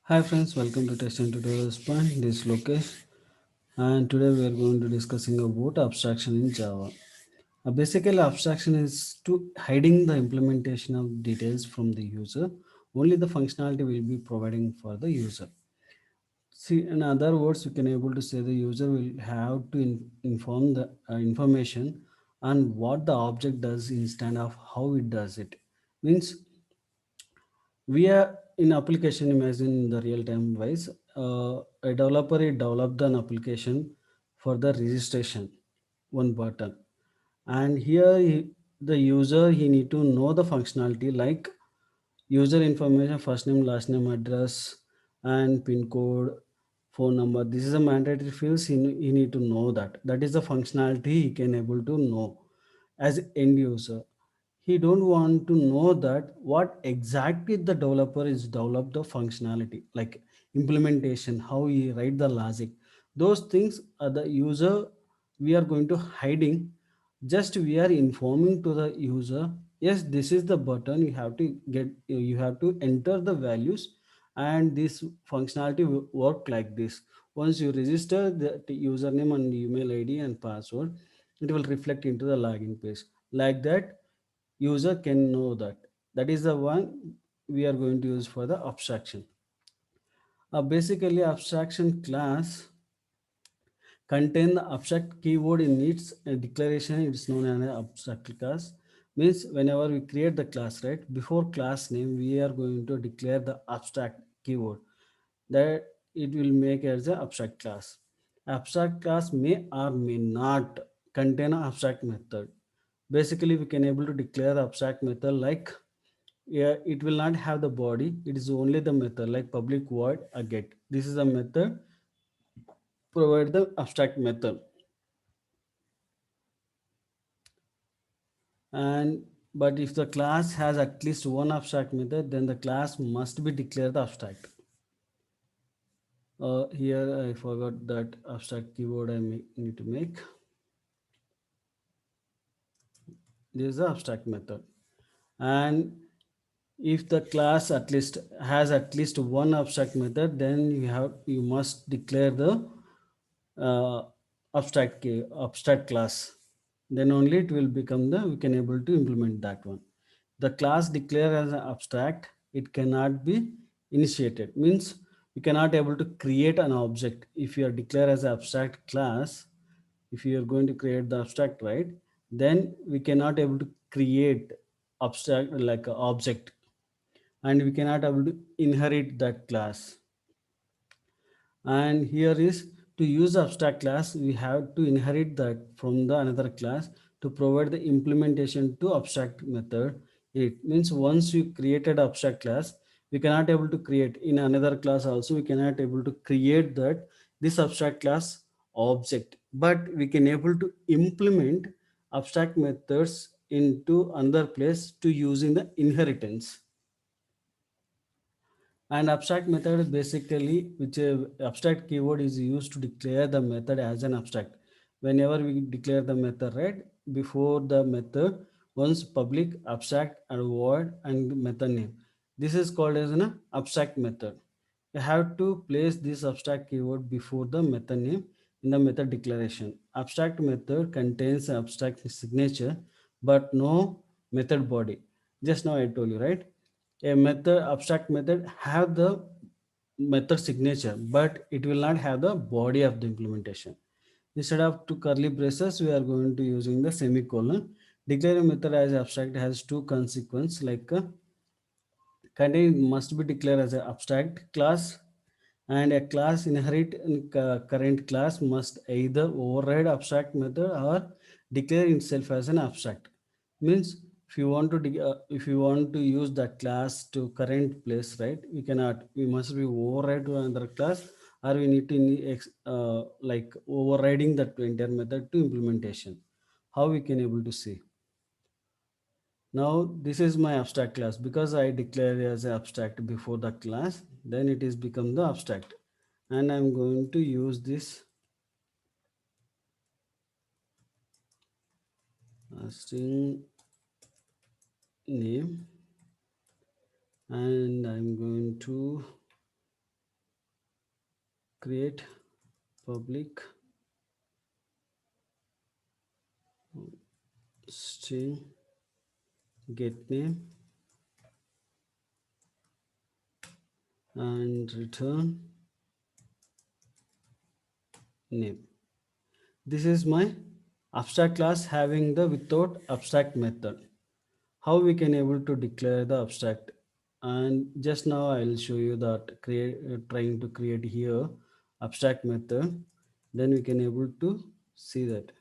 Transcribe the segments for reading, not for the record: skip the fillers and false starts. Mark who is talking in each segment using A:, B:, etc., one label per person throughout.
A: Hi friends, welcome to Test and Tutorials Point. This is Lokesh, and today we are going to discussing about abstraction in Java. Basically, abstraction is to hiding the implementation of details from the user. Only the functionality will be providing for the user. See, in other words, we can able to say the user will have to inform the information on what the object does instead of how it does it. Means we are in application, imagine the real time wise, a developer he developed an application for the registration, one button, and here the user he need to know the functionality like user information, first name, last name, address, and pin code, phone number. This is a mandatory fields. He need to know that. That is the functionality he can able to know as end user. He don't want to know that what exactly the developer is developed the functionality like implementation, how he write the logic. Those things are the user we are going to hiding. Just we are informing to the user, yes, this is the button you have to get, you have to enter the values, and this functionality will work like this. Once you register the username and email id and password, it will reflect into the login page. Like that user can know that. That is the one we are going to use for the abstraction. Basically abstraction class contain the abstract keyword in its declaration. It's known as an abstract class. Means whenever we create the class, right, before class name we are going to declare the abstract keyword, that it will make as an abstract class. Abstract class may or may not contain an abstract method. Basically we can able to declare the abstract method like, yeah, it will not have the body, it is only the method like public void a get. This is a method provide the abstract method. And but if the class has at least one abstract method, then the class must be declared abstract. Here I forgot that abstract keyword need to make. This is the abstract method. And if the class at least has at least one abstract method, then you must declare the uh, abstract class. Then only it will become the we can able to implement that one. The class declared as an abstract, it cannot be initiated. Means you cannot able to create an object if you are declared as an abstract class. If you are going to create the abstract, right, then we cannot able to create abstract like a object, and we cannot able to inherit that class. And here is, to use abstract class we have to inherit that from the another class to provide the implementation to abstract method. It means once you created abstract class, we cannot able to create in another class also, we cannot able to create that this abstract class object, but we can able to implement abstract methods into another place to using the inheritance. And abstract method is basically which abstract keyword is used to declare the method as an abstract. Whenever we declare the method, right, before the method, once public, abstract, and void, and method name. This is called as an abstract method. You have to place this abstract keyword before the method name in the method declaration. Abstract method contains abstract signature, but no method body. Just now I told you, right? A method, abstract method have the method signature, but it will not have the body of the implementation. Instead of two curly braces, we are going to using the semicolon. Declare a method as abstract has two consequences like contain must be declared as an abstract class, and a class inherit in current class must either override abstract method or declare itself as an abstract. Means if you want to if you want to use that class to current place, right, we cannot, we must be override to another class, or we need to like overriding that entire method to implementation. How we can able to see? Now this is my abstract class because I declare as abstract before the class, then it is become the abstract. And I'm going to use this string name, and I'm going to create public string get name and return name. This is my abstract class having the without abstract method. How we can able to declare the abstract, and just now I'll show you that trying to create here abstract method, then we can able to see that.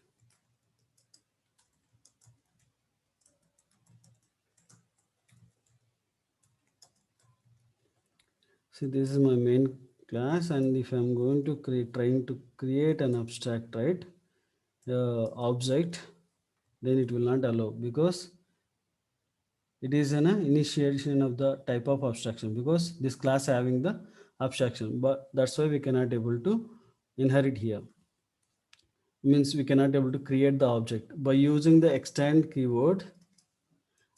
A: See, this is my main class, and if I'm going to create trying to create an abstract, right, object, then it will not allow because it is an initiation of the type of abstraction, because this class having the abstraction, but that's why we cannot able to inherit here. Means we cannot able to create the object by using the extend keyword,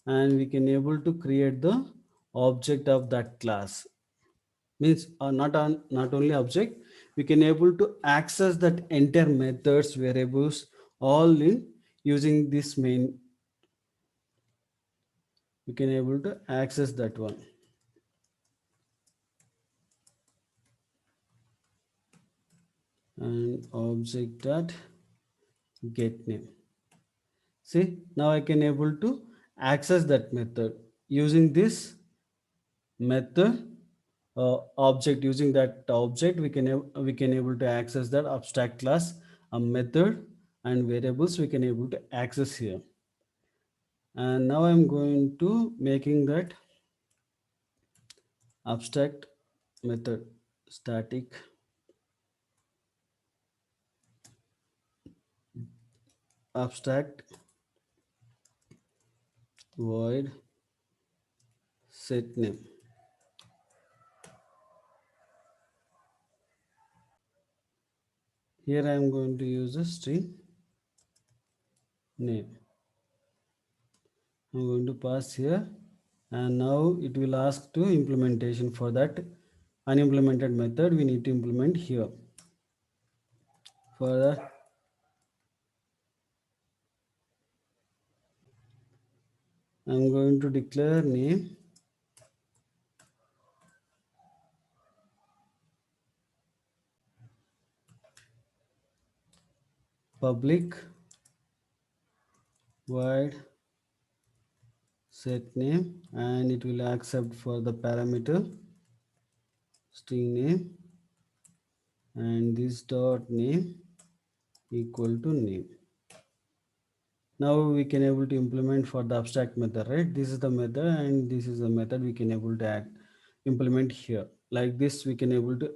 A: and we can able to create the object of that class. Means not only object, we can able to access that entire methods variables all in using this main, we can able to access that one. And object that get name. See, now I can able to access that method using this method object. Using that object, we can able to access that abstract class, a method and variables we can able to access here. And now I'm going to making that abstract method static abstract void set name. Here I am going to use a string name. I'm going to pass here, and now it will ask to implementation. For that unimplemented method we need to implement here. For that, I'm going to declare name public void set name, and it will accept for the parameter string name, and this dot name equal to name. Now we can able to implement for the abstract method, right? This is the method and this is the method we can able to add implement here. Like this we can able to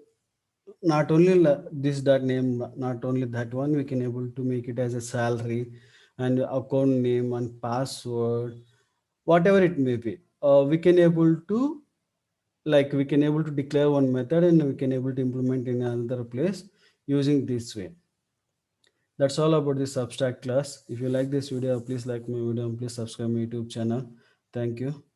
A: not only this dot name, not only that one, we can able to make it as a salary and account name and password, whatever it may be. We can able to, like, we can able to declare one method and we can able to implement in another place using this way. That's all about this abstract class. If you like this video, please like my video and please subscribe my YouTube channel. Thank you.